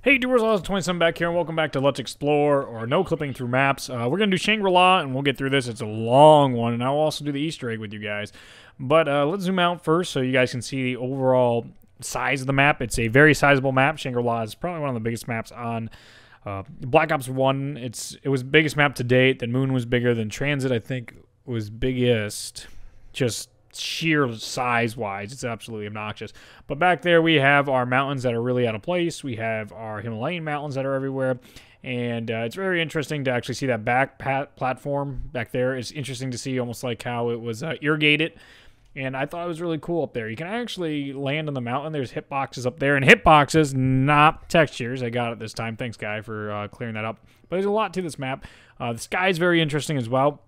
Hey doers, all 27 back here, and welcome back to Let's Explore, or No Clipping Through Maps. We're going to do Shangri-La, and we'll get through this. It's a long one, and I'll also do the Easter egg with you guys. But let's zoom out first so you guys can see the overall size of the map. It's a very sizable map. Shangri-La is probably one of the biggest maps on Black Ops 1. It was the biggest map to date. Then Moon was bigger. Then Transit, I think, was biggest. Just sheer size-wise, it's absolutely obnoxious. But back there we have our mountains that are really out of place. We have our Himalayan mountains that are everywhere. And it's very interesting to actually see that back platform back there. It's interesting to see almost like how it was irrigated. And I thought it was really cool up there. You can actually land on the mountain. There's hitboxes up there. And hitboxes, not textures. I got it this time. Thanks, Guy, for clearing that up. But there's a lot to this map. The sky is very interesting as well.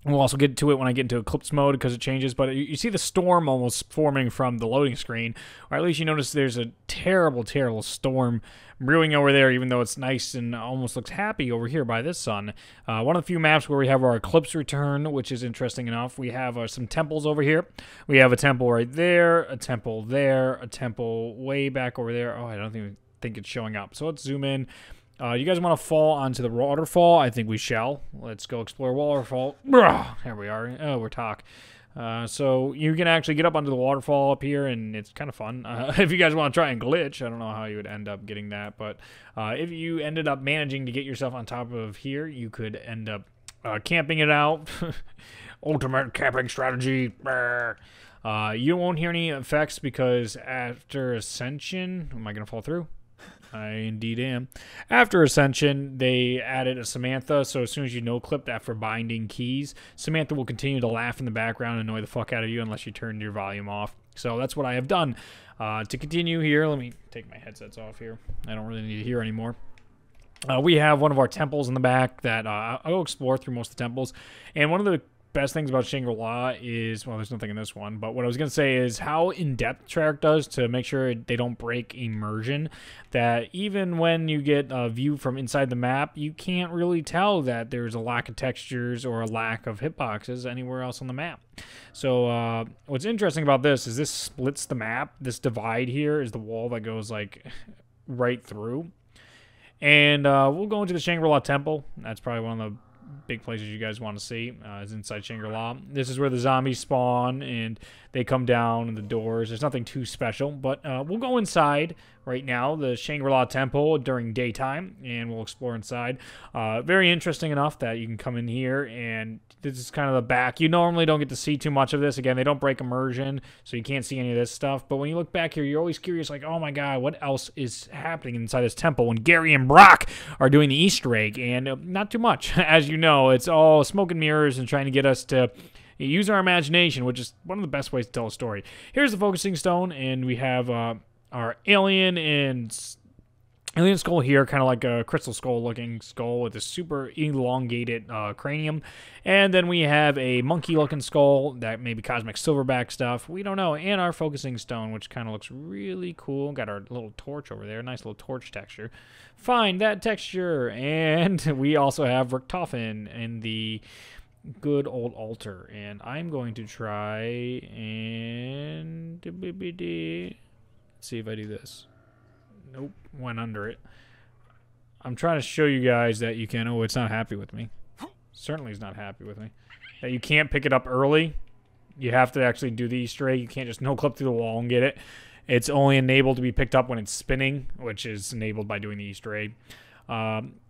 We'll also get to it when I get into eclipse mode because it changes, but you see the storm almost forming from the loading screen, or at least you notice there's a terrible, terrible storm brewing over there, even though it's nice and almost looks happy over here by this sun. One of the few maps where we have our eclipse return, which is interesting enough. We have some temples over here. We have a temple right there, a temple there, a temple way back over there. Oh, I don't even think it's showing up. So let's zoom in. You guys want to fall onto the waterfall? I think we shall. Let's go explore waterfall. There we are. Oh, we're talk. So you can actually get up onto the waterfall up here, and it's kind of fun. If you guys want to try and glitch, I don't know how you would end up getting that, but if you ended up managing to get yourself on top of here, you could end up camping it out. Ultimate camping strategy. You won't hear any effects because after Ascension, am I going to fall through? I indeed am. After Ascension, they added a Samantha, so as soon as you no-clip after binding keys, Samantha will continue to laugh in the background and annoy the fuck out of you unless you turn your volume off. So that's what I have done. To continue here, let me take my headsets off here. I don't really need to hear anymore. We have one of our temples in the back that I'll explore through most of the temples. And one of the best things about Shangri-La is, well, there's nothing in this one, but what I was going to say is how in-depth Treyarch does to make sure they don't break immersion, that even when you get a view from inside the map, you can't really tell that there's a lack of textures or a lack of hitboxes anywhere else on the map. So what's interesting about this is this splits the map. This divide here is the wall that goes like right through. And we'll go into the Shangri-La Temple. That's probably one of the big places you guys want to see is inside Shangri-La. This is where the zombies spawn and they come down in the doors. There's nothing too special, but we'll go inside right now, the Shangri-La Temple during daytime, and we'll explore inside. Very interesting enough that you can come in here, and this is kind of the back. You normally don't get to see too much of this. Again, they don't break immersion, so you can't see any of this stuff, but when you look back here, you're always curious, like, oh my god, what else is happening inside this temple when Gary and Brock are doing the Easter egg? And not too much. As you know, it's all smoke and mirrors and trying to get us to use our imagination, which is one of the best ways to tell a story. Here's the focusing stone, and we have our alien skull here, kind of like a crystal skull looking skull with a super elongated cranium. And then we have a monkey looking skull that may be cosmic silverback stuff. We don't know. And our focusing stone, which kind of looks really cool. Got our little torch over there. Nice little torch texture. Find that texture. And we also have Richtofen and the good old altar. And I'm going to try and see if I do this. Nope, went under it. I'm trying to show you guys that you can. Oh, it's not happy with me. Certainly is not happy with me. That you can't pick it up early. You have to actually do the Easter egg. You can't just no-clip through the wall and get it. It's only enabled to be picked up when it's spinning, which is enabled by doing the Easter egg.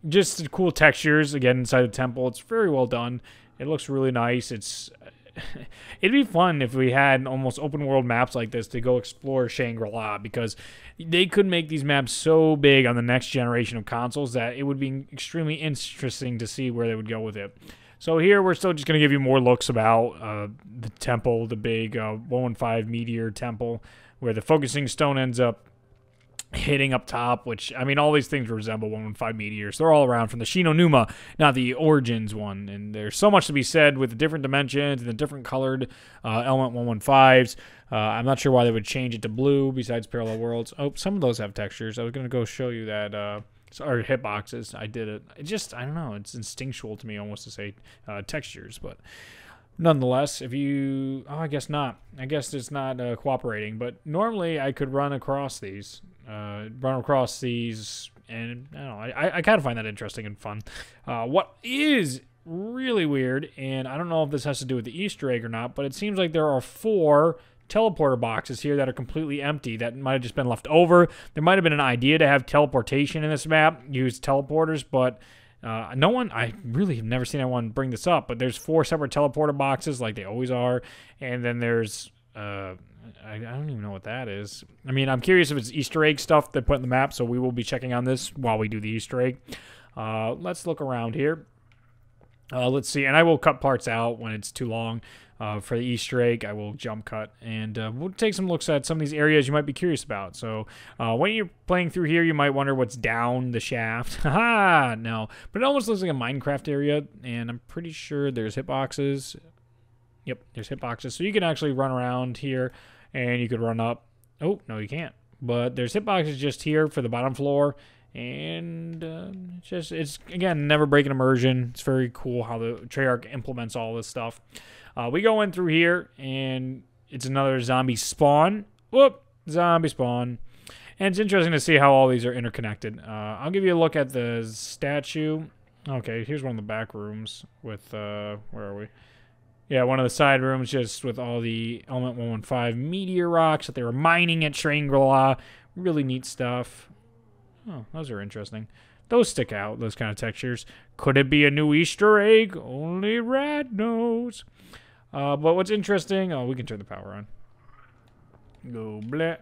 Just cool textures, again, inside the temple. It's very well done. It looks really nice. It'd be fun if we had almost open world maps like this to go explore Shangri-La, because they could make these maps so big on the next generation of consoles that it would be extremely interesting to see where they would go with it. So here we're still just going to give you more looks about the temple, the big 115 meteor temple, where the focusing stone ends up hitting up top, which, I mean, all these things resemble 115 meteors. They're all around from the Shinonuma, not the Origins one. And there's so much to be said with the different dimensions and the different colored element 115s. I'm not sure why they would change it to blue besides Parallel Worlds. Oh, some of those have textures. I was going to go show you that, or hitboxes. I did it. It just, I don't know, it's instinctual to me almost to say textures, but Nonetheless, if you... Oh, I guess not. I guess it's not cooperating. But normally I could run across these. And I don't know. I kind of find that interesting and fun. What is really weird, and I don't know if this has to do with the Easter egg or not, but it seems like there are 4 teleporter boxes here that are completely empty that might have just been left over. There might have been an idea to have teleportation in this map, use teleporters, but... I really have never seen anyone bring this up, but there's 4 separate teleporter boxes like they always are, and then there's, I don't even know what that is. I mean, I'm curious if it's Easter egg stuff they put in the map, so we will be checking on this while we do the Easter egg. Let's look around here. Let's see, and I will cut parts out when it's too long. For the Easter egg, I will jump cut, and we'll take some looks at some of these areas you might be curious about. So when you're playing through here, you might wonder what's down the shaft. Haha, no. But it almost looks like a Minecraft area, and I'm pretty sure there's hitboxes. Yep, there's hitboxes. So you can actually run around here, and you could run up. Oh, no, you can't. But there's hitboxes just here for the bottom floor. And it's again, never breaking immersion. It's very cool how the Treyarch implements all this stuff. We go in through here, and it's another zombie spawn. Whoop, zombie spawn. And it's interesting to see how all these are interconnected. I'll give you a look at the statue. Okay, here's one of the back rooms with, where are we? Yeah, one of the side rooms just with all the Element 115 meteor rocks that they were mining at Shangri. Really neat stuff. Oh, those are interesting. Those stick out, those kind of textures. Could it be a new Easter egg? Only Rad knows. But what's interesting... Oh, we can turn the power on. Go blah.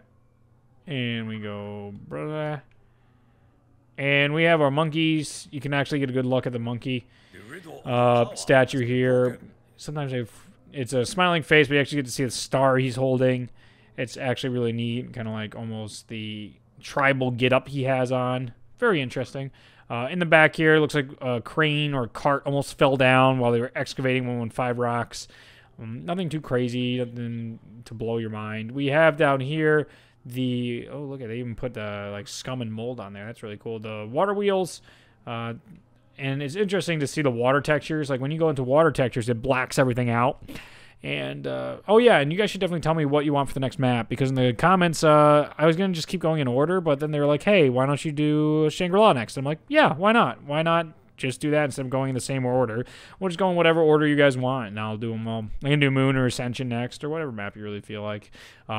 And we go blah. And we have our monkeys. You can actually get a good look at the monkey statue here. Sometimes it's a smiling face, but you actually get to see the star he's holding. It's actually really neat. Kind of like almost the... tribal get-up he has on. Very interesting. In the back here, it looks like a crane or a cart almost fell down while they were excavating 115 rocks. Nothing too crazy, nothing to blow your mind. We have down here the... Oh, look at they even put the like scum and mold on there. That's really cool. The water wheels. And it's interesting to see the water textures. Like when you go into water textures, it blacks everything out. And, oh yeah, and you guys should definitely tell me what you want for the next map, because in the comments, I was going to just keep going in order, but then they were like, hey, why don't you do Shangri-La next? I'm like, yeah, why not? Why not just do that instead of going in the same order? We'll just go in whatever order you guys want, and I'll do them all. I can do Moon or Ascension next, or whatever map you really feel like.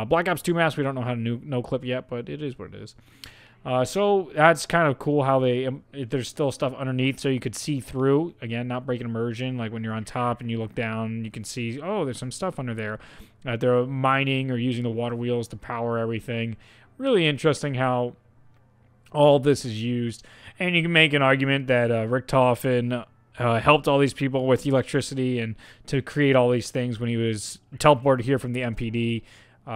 Black Ops 2 maps, we don't know how to no clip yet, but it is what it is. So that's kind of cool how there's still stuff underneath so you could see through. Again, not breaking immersion. Like when you're on top and you look down, you can see, oh, there's some stuff under there. They're mining or using the water wheels to power everything. Really interesting how all this is used. And you can make an argument that Richtofen helped all these people with electricity and to create all these things when he was teleported here from the MPD.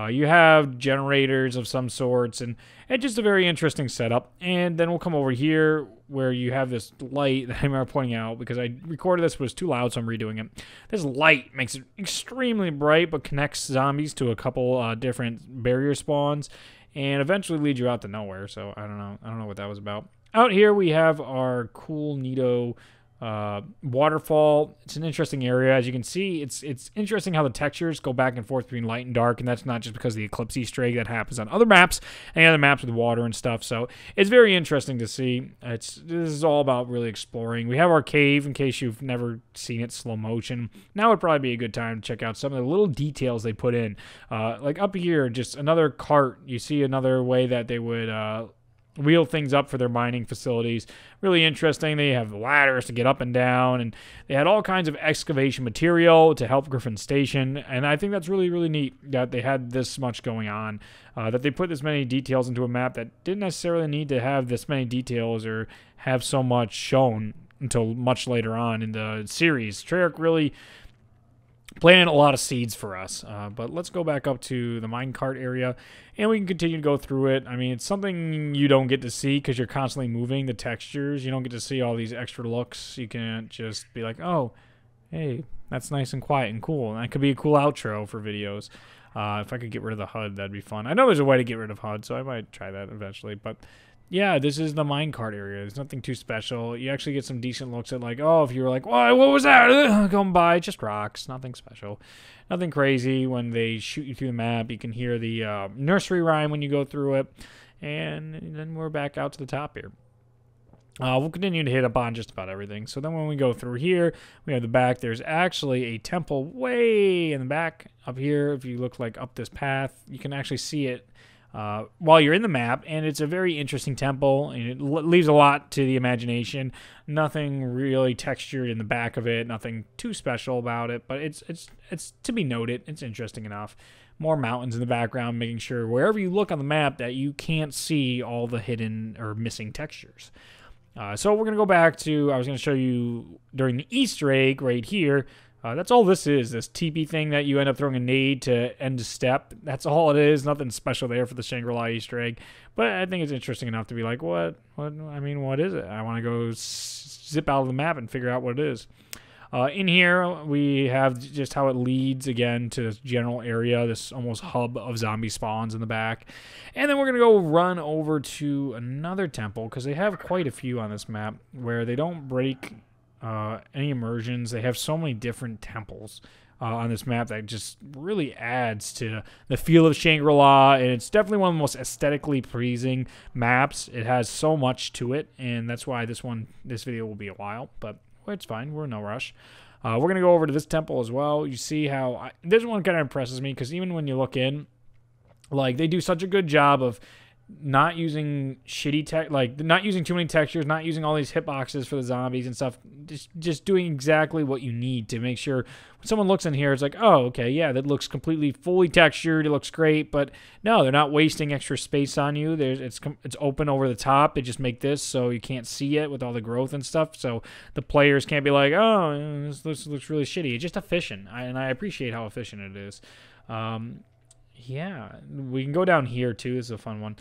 You have generators of some sorts, and it's just a very interesting setup. And then we'll come over here where you have this light that I remember pointing out because I recorded this, but it was too loud, so I'm redoing it. This light makes it extremely bright, but connects zombies to a couple different barrier spawns, and eventually leads you out to nowhere. So I don't know. I don't know what that was about. Out here we have our cool Neato waterfall. It's an interesting area. As you can see, it's interesting how the textures go back and forth between light and dark, and that's not just because of the eclipse Easter egg that happens on other maps, any other maps with water and stuff. So it's very interesting to see. This is all about really exploring. We have our cave in case you've never seen it slow motion. Now would probably be a good time to check out some of the little details they put in. Like up here, just another cart. You see another way that they would wheel things up for their mining facilities. Really interesting. They have ladders to get up and down, and they had all kinds of excavation material to help Griffin Station, and I think that's really, really neat that they had this much going on, that they put this many details into a map that didn't necessarily need to have this many details or have so much shown until much later on in the series. Treyarch really planting a lot of seeds for us. But let's go back up to the minecart area, and we can continue to go through it. I mean, it's something you don't get to see because you're constantly moving the textures. You don't get to see all these extra looks. You can't just be like, oh, hey, that's nice and quiet and cool. And that could be a cool outro for videos. If I could get rid of the HUD, that'd be fun. I know there's a way to get rid of HUD, so I might try that eventually. But yeah, this is the minecart area. There's nothing too special. You actually get some decent looks at like, oh, if you were like, what was that? Going by, just rocks. Nothing special. Nothing crazy. When they shoot you through the map, you can hear the nursery rhyme when you go through it. And then we're back out to the top here. We'll continue to hit up on just about everything. So then when we go through here, we have the back. There's actually a temple way in the back up here. If you look like up this path, you can actually see it while you're in the map. And it's a very interesting temple, and it leaves a lot to the imagination. Nothing really textured in the back of it. Nothing too special about it, but it's to be noted. It's interesting enough. More mountains in the background, making sure wherever you look on the map that you can't see all the hidden or missing textures. So we're going to go back to, I was going to show you during the Easter egg right here. That's all this is, this teepee thing that you end up throwing a nade to end a step. That's all it is. Nothing special there for the Shangri-La Easter egg. But I think it's interesting enough to be like, what is it? I want to go zip out of the map and figure out what it is. In here, we have just how it leads, again, to this general area, this almost hub of zombie spawns in the back. And then we're going to go run over to another temple, because they have quite a few on this map, where they don't break any immersions. They have so many different temples on this map that just really adds to the feel of Shangri-La, and it's definitely one of the most aesthetically pleasing maps. It has so much to it, and that's why this video will be a while, but it's fine. We're in no rush. We're going to go over to this temple as well. You see how this one kind of impresses me, because even when you look in, like, they do such a good job of not using not using too many textures, not using all these hitboxes for the zombies and stuff. Just doing exactly what you need to make sure when someone looks in here, it's like, oh, okay, yeah, that looks completely fully textured. It looks great, but no, they're not wasting extra space on you. It's open over the top. They just make this so you can't see it with all the growth and stuff. So the players can't be like, oh, this looks really shitty. It's just efficient, and I appreciate how efficient it is. Yeah, we can go down here too. This is a fun one.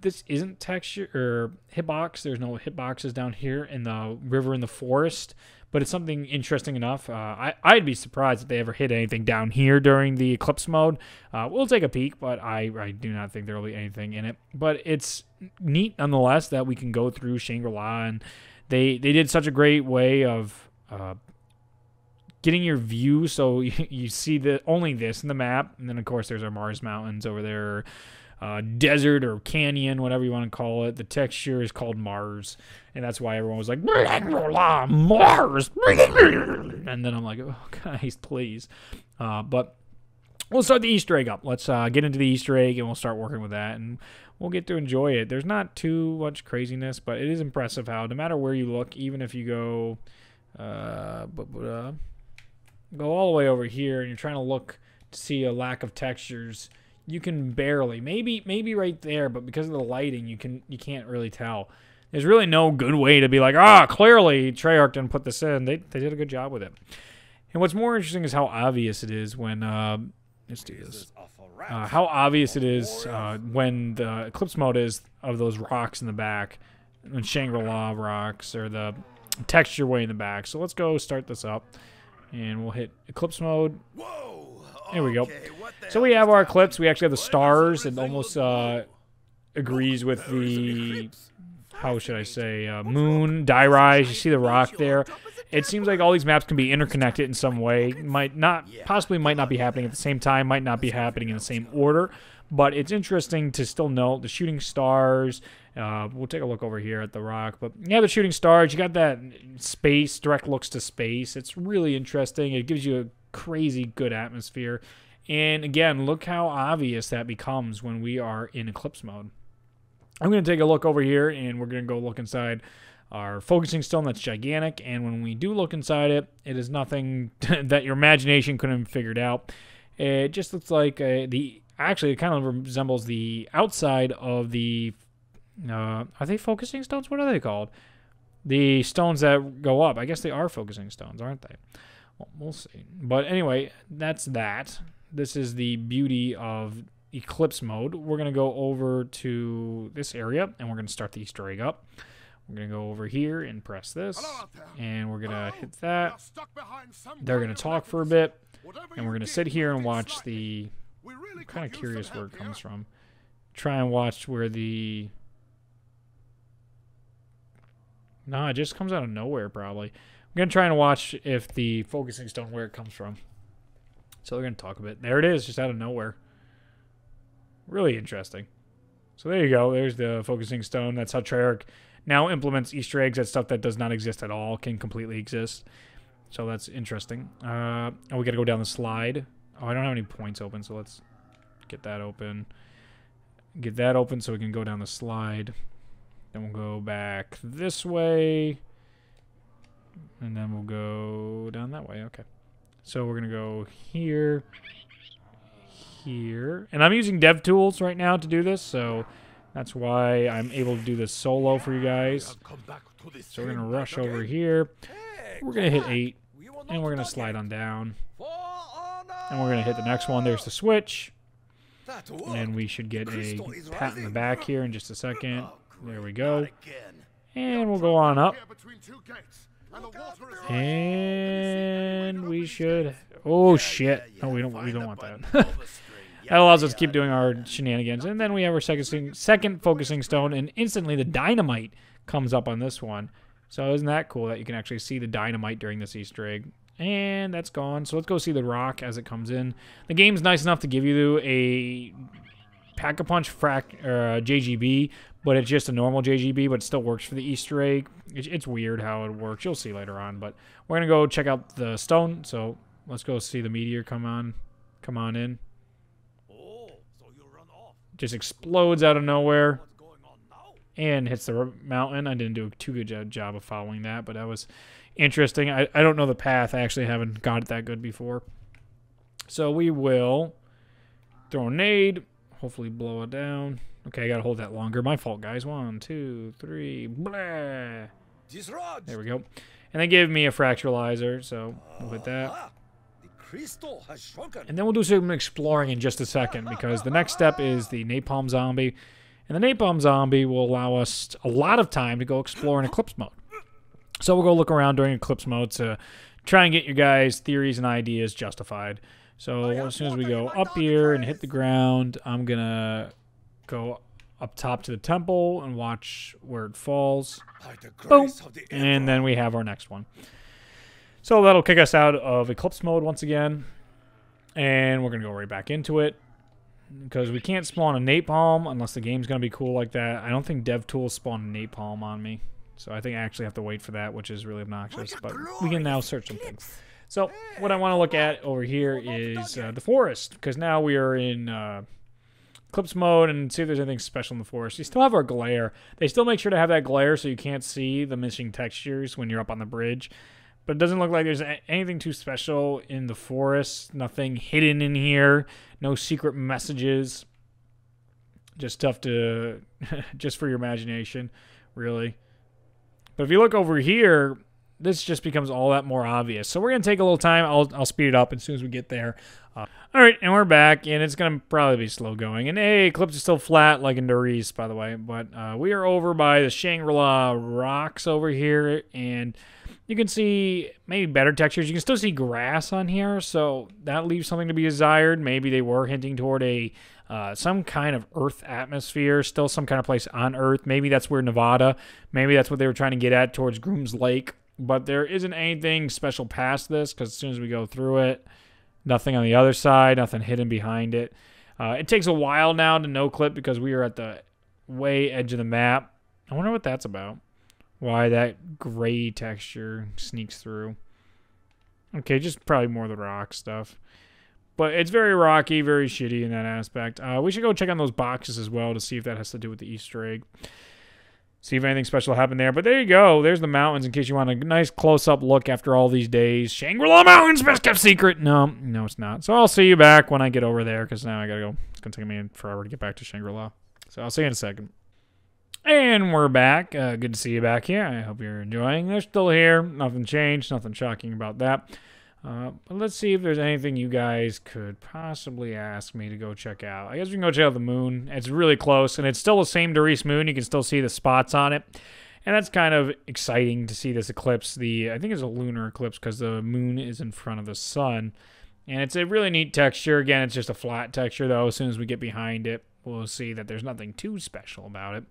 This isn't texture or hitbox. There's no hitboxes down here in the river in the forest, but it's something interesting enough. I'd be surprised if they ever hit anything down here during the eclipse mode. We'll take a peek, but I do not think there will be anything in it. But it's neat nonetheless that we can go through Shangri-La, and they did such a great way of getting your view, so you see only this in the map, and then of course there's our Mars Mountains over there, desert or canyon, whatever you want to call it. The texture is called Mars, and that's why everyone was like, Mars, and then I'm like, oh guys, please. But we'll start the Easter egg up. Let's get into the Easter egg, and we'll start working with that, and we'll get to enjoy it. There's not too much craziness, but it is impressive how no matter where you look, even if you go go all the way over here and you're trying to look to see a lack of textures, you can barely, maybe right there, but because of the lighting, you can't really tell. There's really no good way to be like, clearly Treyarch didn't put this in. They did a good job with it. And what's more interesting is how obvious it is when let's do this. How obvious it is when the eclipse mode is of those rocks in the back, and Shangri-La rocks, or the texture way in the back. So let's go start this up. And we'll hit eclipse mode. Whoa, there we go. So we have our eclipse. We actually have the stars. It almost agrees with the, how should I say, moon, Rise. You see the rock there. It seems like all these maps can be interconnected in some way. Possibly might not be happening at the same time. Might not be happening in the same order. But it's interesting to still note the shooting stars. We'll take a look over here at the rock. But yeah, the shooting stars. You got that space, direct looks to space. It's really interesting. It gives you a crazy good atmosphere. And again, look how obvious that becomes when we are in eclipse mode. I'm going to take a look over here, and we're going to go look inside our focusing stone that's gigantic. And when we do look inside it, it is nothing that your imagination couldn't have figured out. It just looks like actually, it kind of resembles the outside of the, are they focusing stones? What are they called? The stones that go up. I guess they are focusing stones, aren't they? Well, we'll see. But anyway, that's that. This is the beauty of eclipse mode. We're going to go over to this area, and we're going to start the Easter egg up. We're going to go over here and press this, and we're going to hit that. They're going to talk for a bit, and we're going to sit here and watch the... I'm kind of curious where it comes from. Try and watch where the No, it just comes out of nowhere, probably. I'm going to try and watch if the focusing stone, where it comes from. So we're going to talk a bit. There it is, just out of nowhere. Really interesting. So there you go. There's the focusing stone. That's how Treyarch now implements Easter eggs. That stuff that does not exist at all can completely exist. So that's interesting. Oh, we got to go down the slide. Oh, I don't have any points open, so let's get that open. Get that open so we can go down the slide. Then we'll go back this way. And then we'll go down that way. Okay. So we're going to go here. Here. And I'm using dev tools right now to do this, so that's why I'm able to do this solo for you guys. So we're going to rush over here. We're going to hit 8. And we're going to slide on down. And we're going to hit the next one. There's the switch. And we should get a pat in the back here in just a second. There we go. And we'll go on up. And we should... Oh, shit. No, we don't want that. That allows us to keep doing our shenanigans. And then we have our second focusing stone, and instantly the dynamite comes up on this one. So isn't that cool that you can actually see the dynamite during this Easter egg? And that's gone. So let's go see the rock as it comes in. The game's nice enough to give you a Pack-a-Punch JGB, but it's just a normal JGB, but it still works for the Easter egg. It's weird how it works. You'll see later on. But we're going to go check out the stone. So let's go see the meteor come on in. Just explodes out of nowhere and hits the mountain. I didn't do a too good job of following that, but that was interesting. I don't know the path. I actually haven't got it that good before. So we will throw a nade, hopefully blow it down. Okay, I gotta hold that longer. My fault, guys. 1, 2, 3, blah. There we go. And they gave me a fracturalizer, so we'll hit that. And then we'll do some exploring in just a second, because the next step is the napalm zombie. And the napalm zombie will allow us a lot of time to go explore in eclipse mode. So we'll go look around during eclipse mode to try and get your guys' theories and ideas justified. So as soon as we go up here and hit the ground, I'm going to go up top to the temple and watch where it falls. Boom. And then we have our next one. So that'll kick us out of eclipse mode once again. And we're going to go right back into it, because we can't spawn a napalm unless the game's going to be cool like that. I don't think DevTools spawn a napalm on me. So I think I actually have to wait for that, which is really obnoxious. But we can now search some things. So what I want to look at over here is the forest, because now we are in eclipse mode, and see if there's anything special in the forest. You still have our glare. They still make sure to have that glare so you can't see the missing textures when you're up on the bridge. But it doesn't look like there's anything too special in the forest. Nothing hidden in here. No secret messages. Just stuff to... just for your imagination, really. But if you look over here, this just becomes all that more obvious. So we're going to take a little time. I'll speed it up as soon as we get there. All right, and we're back, and it's going to probably be slow going. And hey, Eclipse is still flat like in Doris, by the way. But we are over by the Shangri-La rocks over here, and... you can see maybe better textures. You can still see grass on here, so that leaves something to be desired. Maybe they were hinting toward a some kind of Earth atmosphere, still some kind of place on Earth. Maybe that's where Nevada. Maybe that's what they were trying to get at towards Groom's Lake. But there isn't anything special past this, because as soon as we go through it, nothing on the other side, nothing hidden behind it. It takes a while now to no-clip because we are at the way edge of the map. I wonder what that's about. Why that gray texture sneaks through. Okay, just probably more of the rock stuff. But it's very rocky, very shitty in that aspect. We should go check on those boxes as well to see if that has to do with the Easter egg. See if anything special happened there. But there you go. There's the mountains in case you want a nice close-up look after all these days. Shangri-La Mountains, best kept secret. No, it's not. So I'll see you back when I get over there, because now I gotta go. It's gonna take me forever to get back to Shangri-La. So I'll see you in a second. And we're back. Good to see you back here. I hope you're enjoying. They're still here. Nothing changed. Nothing shocking about that. But let's see if there's anything you guys could possibly ask me to go check out. I guess we can go check out the moon. It's really close, and it's still the same Doris moon. You can still see the spots on it. And that's kind of exciting to see this eclipse. I think it's a lunar eclipse because the moon is in front of the sun. And it's a really neat texture. Again, it's just a flat texture, though. As soon as we get behind it, we'll see that there's nothing too special about it.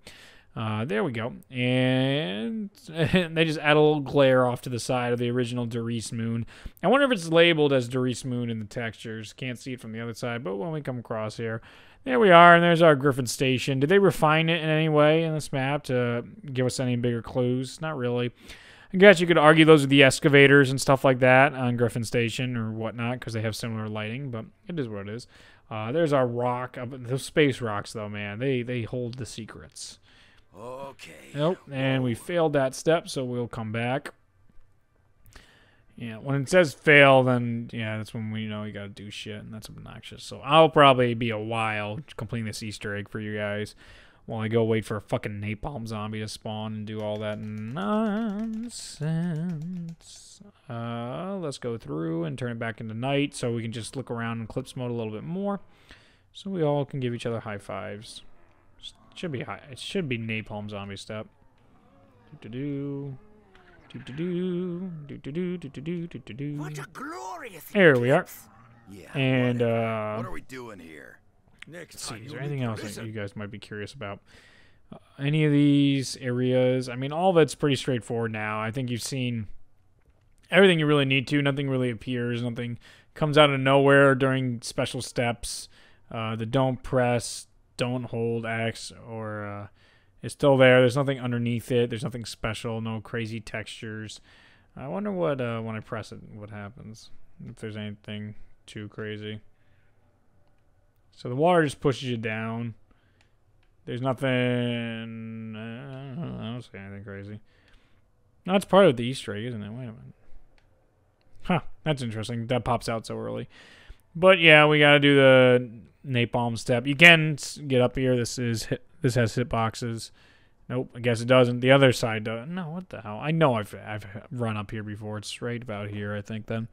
There we go. And they just add a little glare off to the side of the original Doris moon. I wonder if it's labeled as Doris moon in the textures. Can't see it from the other side, but when we come across here, there we are, and there's our Griffin Station. Did they refine it in any way in this map to give us any bigger clues? Not really. I guess you could argue those are the excavators and stuff like that on Griffin Station or whatnot because they have similar lighting, but it is what it is. There's our rock. Those space rocks, though, man, they hold the secrets. Okay. Nope, and we failed that step, so we'll come back. Yeah, when it says fail, then, yeah, that's when we know you gotta do shit, and that's obnoxious. So I'll probably be a while completing this Easter egg for you guys while I go wait for a fucking napalm zombie to spawn and do all that nonsense. Let's go through and turn it back into night so we can just look around in Eclipse mode a little bit more so we all can give each other high fives. Should be high. It should be napalm zombie step. What a glorious There we are. Yeah. And what are we doing here? Let's see. Is there anything else that you guys might be curious about? Any of these areas? I mean, all of it's pretty straightforward now. I think you've seen everything you really need to. Nothing really appears. Nothing comes out of nowhere during special steps. The don't press, don't hold X, or it's still there. There's nothing underneath it. There's nothing special. No crazy textures. I wonder what when I press it, what happens. If there's anything too crazy. So the water just pushes you down. There's nothing. I don't see anything crazy. No, it's part of the Easter egg, isn't it? Wait a minute. Huh. That's interesting. That pops out so early. But yeah, we gotta do the napalm step. You can get up here. This has hitboxes. Nope, I guess it doesn't. The other side does. No, what the hell? I know I've run up here before. It's right about here, I think. Then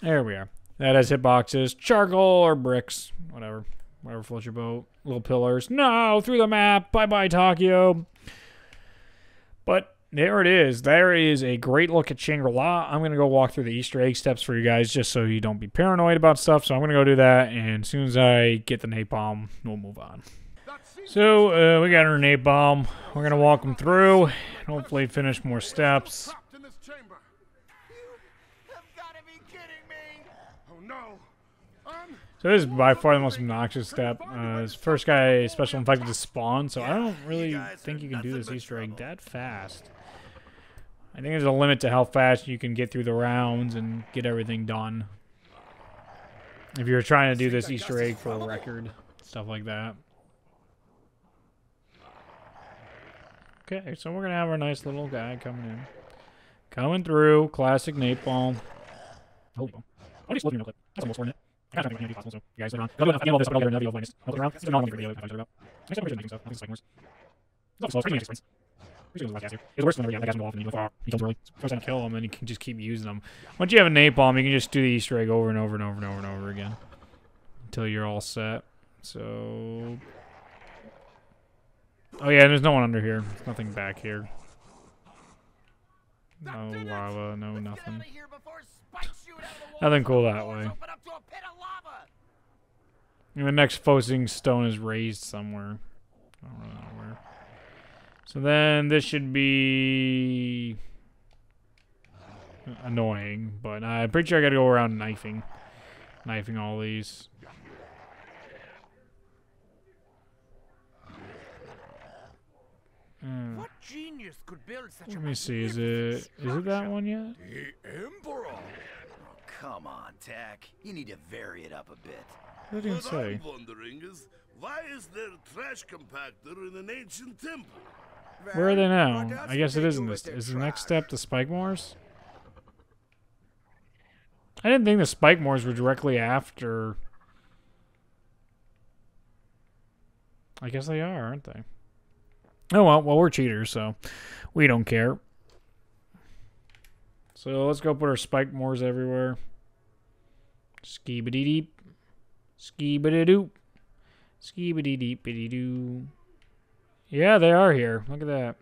there we are. That has hitboxes, charcoal or bricks, whatever floats your boat. Little pillars. No, through the map. Bye bye, Tokyo. But there it is. There is a great look at Shangri-La. I'm going to go walk through the Easter egg steps for you guys just so you don't be paranoid about stuff. So I'm going to go do that, and as soon as I get the napalm, we'll move on. So we got our napalm. We're going to walk them through and hopefully finish more steps. So this is by far the most obnoxious step. This first guy is special infected to spawn, so I don't really think you can do this Easter egg that fast. I think there's a limit to how fast you can get through the rounds and get everything done. If you're trying to do this Easter egg for a record, stuff like that. Okay, so we're going to have our nice little guy coming in. Coming through, classic napalm. Oh, I'll just look real quick. That's almost worth it. I kind of think possible, so you guys later on. I'll get all this up later in the video. Just look around. It's not long for the video. Next time we're making stuff. Nothing's like worse. It's not slow. It's pretty nice. It's worse when that guy's go off and you go, he kills early. First time to kill him, and you can just keep using them. Once you have a napalm, you can just do the Easter egg over and over and over and over and over again until you're all set. So, oh yeah, there's no one under here. There's nothing back here. No lava, no nothing. Nothing cool that way. And the next floating stone is raised somewhere. I don't really know where. So then this should be annoying, but I'm pretty sure I gotta go around knifing all these. What genius could build such Let me see, is it that one yet? The Emperor. Oh, come on, Tack. You need to vary it up a bit. What did it say? I'm wondering is, why is there a trash compactor in an ancient temple? Where are they now? I guess it isn't this. Is the next step the Spike Moors? I didn't think the Spike Moors were directly after. I guess they are, aren't they? Oh well, we're cheaters, so we don't care. So let's go put our Spike Moors everywhere. Skee-ba-dee-deep. Skee-ba-dee-doop. Skee-ba-dee-deep-ba-dee-doo. Yeah, they are here. Look at that.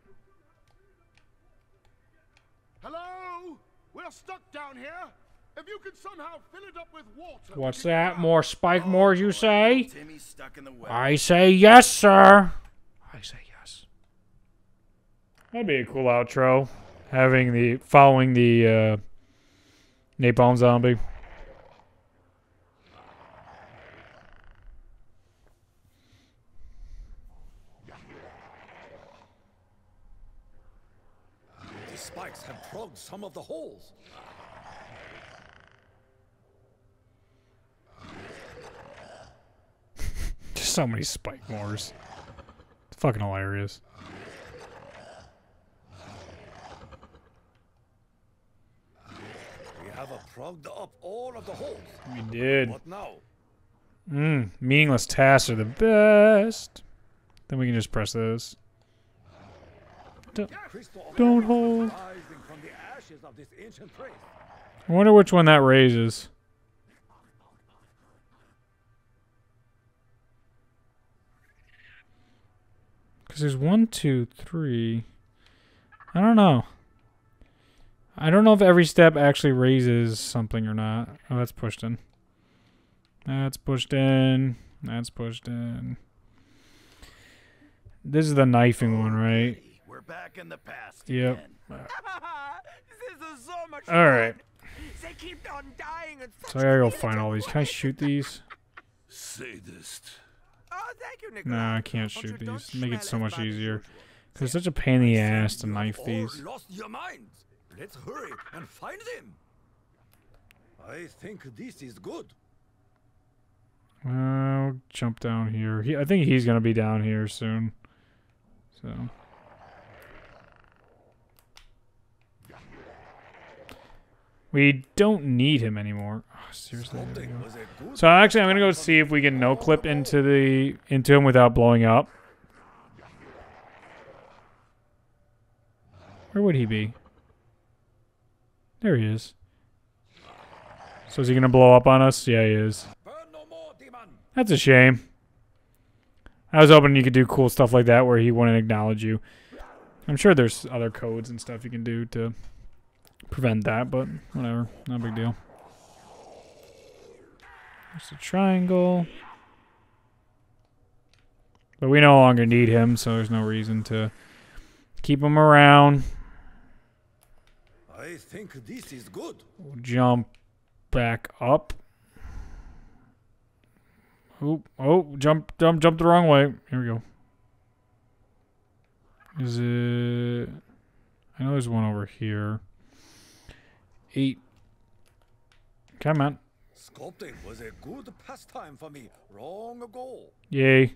Hello? We're stuck down here. If you could somehow fill it up with water. What's that? More Spike Moors, you say? Timmy's stuck in the well. I say yes, sir. I say yes. That'd be a cool outro. Following the napalm zombie. The spikes have plugged some of the holes. Just so many spike wars. It's fucking hilarious. We have plugged up all of the holes. We did. What now? Meaningless tasks are the best. Then we can just press this. Don't hold. Rising from the ashes of this ancient place. I wonder which one that raises. Because there's 1, 2, 3. I don't know. I don't know if every step actually raises something or not. Oh, that's pushed in. That's pushed in. That's pushed in. This is the knifing one, right? We're back in the past. Yep. Again. This is so much All right. They keep on dying and So I gotta go find all these. Can I shoot these? Sadist. Oh, thank you, Nicholas. No, I can't Don't you shoot don't these. Make it so smell as much bad as easier. usual. Because it's such a pain in the ass to You have knife all these. lost your minds. Let's hurry and find them. I think this is good. I'll jump down here. I think he's gonna be down here soon. So. We don't need him anymore. Oh, seriously. There we Sculpting go. was a good So actually, I'm gonna go see if we can no clip into him without blowing up. Where would he be? There he is. So is he gonna blow up on us? Yeah, he is. Burn no more, demon. That's a shame. I was hoping you could do cool stuff like that where he wouldn't acknowledge you. I'm sure there's other codes and stuff you can do to prevent that, but whatever. No big deal. There's a triangle. But we no longer need him, so there's no reason to keep him around. I think this is good. We'll jump back up. Oh, jump the wrong way. Here we go. Is it... I know there's one over here. 8. Come on. Sculpting was a good pastime for me long ago. Yay.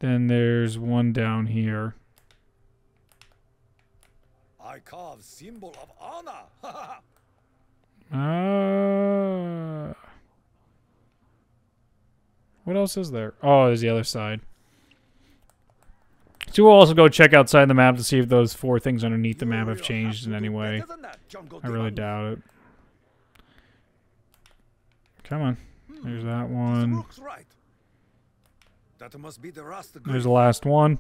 Then there's one down here. I carved symbol of honor. What else is there? Oh, there's the other side. So we'll also go check outside the map to see if those 4 things underneath the map have changed in any way. I really doubt it. Come on. There's that one. Looks right. That must be the rust. There's the last one.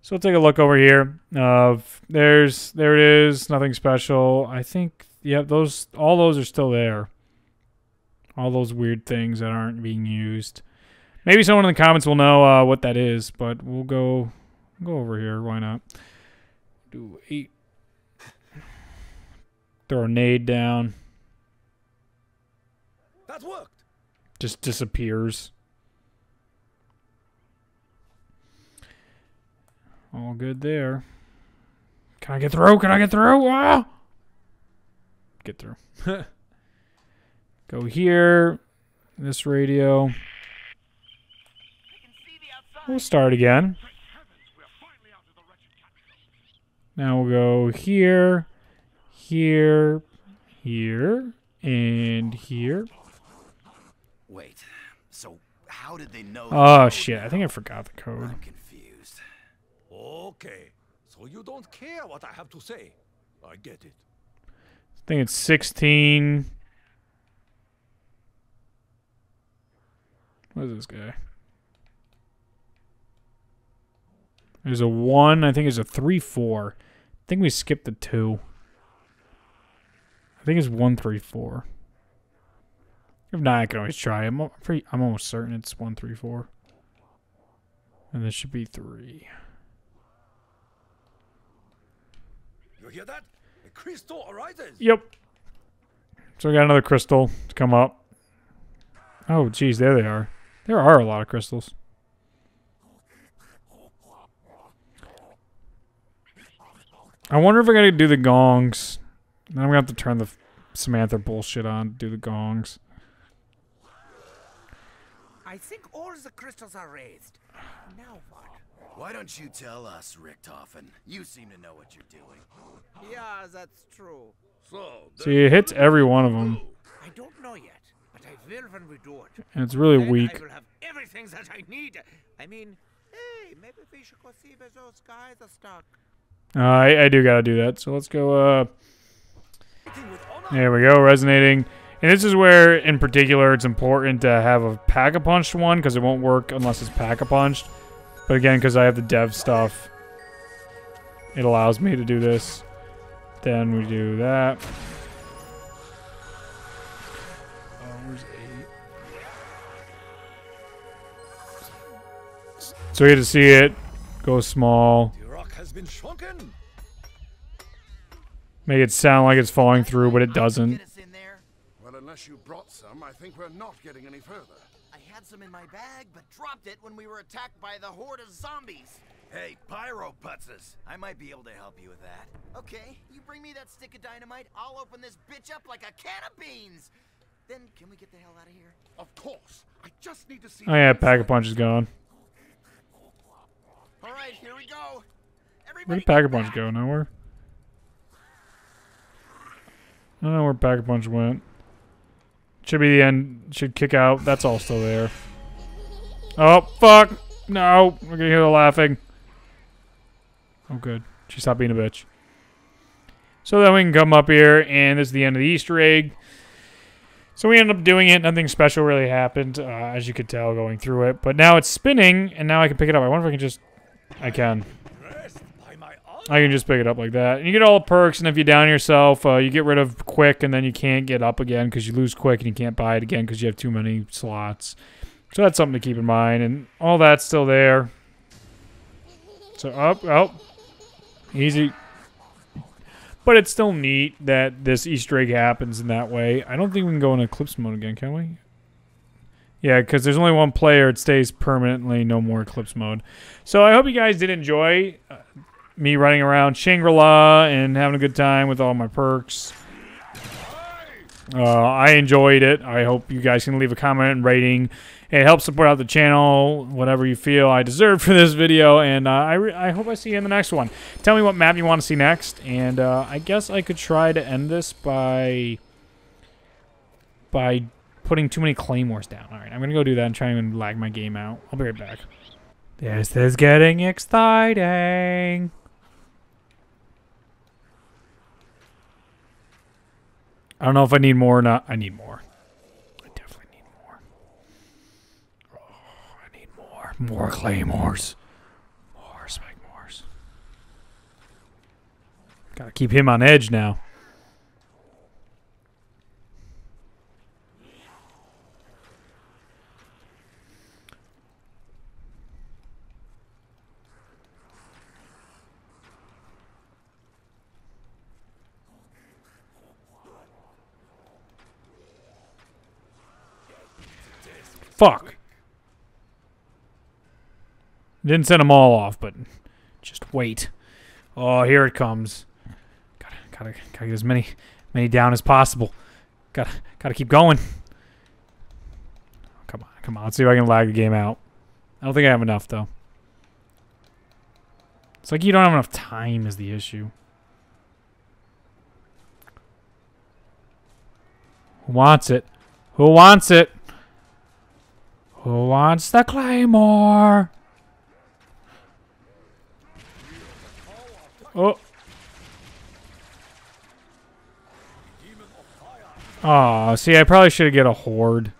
So we'll take a look over here. There it is. Nothing special. I think, yeah, all those are still there. All those weird things that aren't being used. Maybe someone in the comments will know what that is, but we'll go over here. Why not? Do 8. Throw a nade down. That worked. Just disappears. All good there. Can I get through? Can I get through? Ah! Get through. Go here. This radio. We'll start again. Now we'll go here, here, here, and here. Wait. So how did they know? Oh shit! I think I forgot the code. I'm confused. Okay, so you don't care what I have to say. I get it. I think it's 16. What is this guy? There's a 1. I think there's a 3, 4. I think we skipped the 2. I think it's 1, 3, 4. If not, I can always try. I'm almost certain it's 1, 3, 4. And this should be 3. You hear that? A crystal arises. Yep. So we got another crystal to come up. Oh, geez, there they are. There are a lot of crystals. I wonder if I gotta do the gongs. Then I'm gonna have to turn the Samantha bullshit on to do the gongs. I think all the crystals are raised. Now what? Why don't you tell us, Richtofen? You seem to know what you're doing. Yeah, that's true. See, it hits every one of them. I don't know yet, but I will when we do it. And it's really Then weak. I will have everything that I need. I mean, hey, maybe we should go see where those guys are stuck. I do gotta do that. So let's go, there we go, resonating. And this is where, in particular, it's important to have a pack-a-punched one, because it won't work unless it's pack-a-punched. But again, because I have the dev stuff, it allows me to do this. Then we do that. Oh, where's 8? So we get to see it go small. The rock has been shrunken. Make it sound like it's falling through, but it doesn't. Get us in there? Well, unless you brought some, I think we're not getting any further. I had some in my bag, but dropped it when we were attacked by the horde of zombies. Hey, Pyro Putzes, I might be able to help you with that. Okay, you bring me that stick of dynamite, I'll open this bitch up like a can of beans. Then can we get the hell out of here? Of course. I just need to see. Oh yeah, Pack-a-Punch is gone. All right, here we go. Everybody Where did Pack-a-Punch go? Nowhere? I don't know where Pack-a-Punch went. Should be the end. Should kick out. That's all still there. Oh, fuck! No! We're gonna hear the laughing. Oh, good. She stopped being a bitch. So then we can come up here, and this is the end of the Easter egg. So we ended up doing it. Nothing special really happened, as you could tell going through it. But now it's spinning, and now I can pick it up. I wonder if I can just... I can. I can just pick it up like that. And you get all the perks, and if you down yourself, you get rid of quick, and then you can't get up again because you lose quick, and you can't buy it again because you have too many slots. So that's something to keep in mind, and all that's still there. So up, oh, easy. But it's still neat that this Easter egg happens in that way. I don't think we can go in Eclipse mode again, can we? Yeah, because there's only one player. It stays permanently, no more Eclipse mode. So I hope you guys did enjoy me running around Shangri-La and having a good time with all my perks. I enjoyed it. I hope you guys can leave a comment and rating. It helps support out the channel, whatever you feel I deserve for this video. And I hope I see you in the next one. Tell me what map you want to see next. And I guess I could try to end this by putting too many claymores down. All right, I'm going to go do that and try and lag my game out. I'll be right back. This is getting exciting. I don't know if I need more or not. I need more. I definitely need more. Oh, I need more. More claymores. More spikemores. Gotta keep him on edge now. Fuck. Didn't send them all off, but just wait. Oh, here it comes. Gotta get as many down as possible. Gotta keep going. Come on. Let's see if I can lag the game out. I don't think I have enough though. It's like you don't have enough time is the issue. Who wants it? Who wants it? Who wants the claymore? Oh. Oh, see, I probably should get a horde.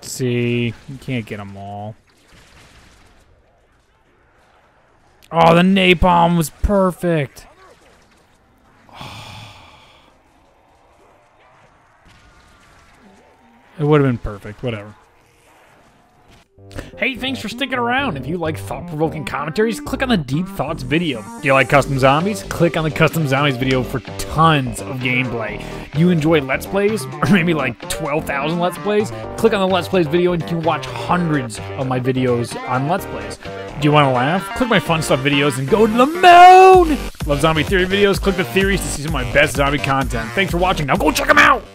See, you can't get them all. Oh, the napalm was perfect. It would have been perfect. Whatever. Hey, thanks for sticking around. If you like thought-provoking commentaries, click on the Deep Thoughts video. Do you like custom zombies? Click on the custom zombies video for tons of gameplay. Do you enjoy Let's Plays? Or maybe like 12,000 Let's Plays? Click on the Let's Plays video and you can watch hundreds of my videos on Let's Plays. Do you want to laugh? Click my fun stuff videos and go to the moon! Love zombie theory videos? Click the theories to see some of my best zombie content. Thanks for watching. Now go check them out!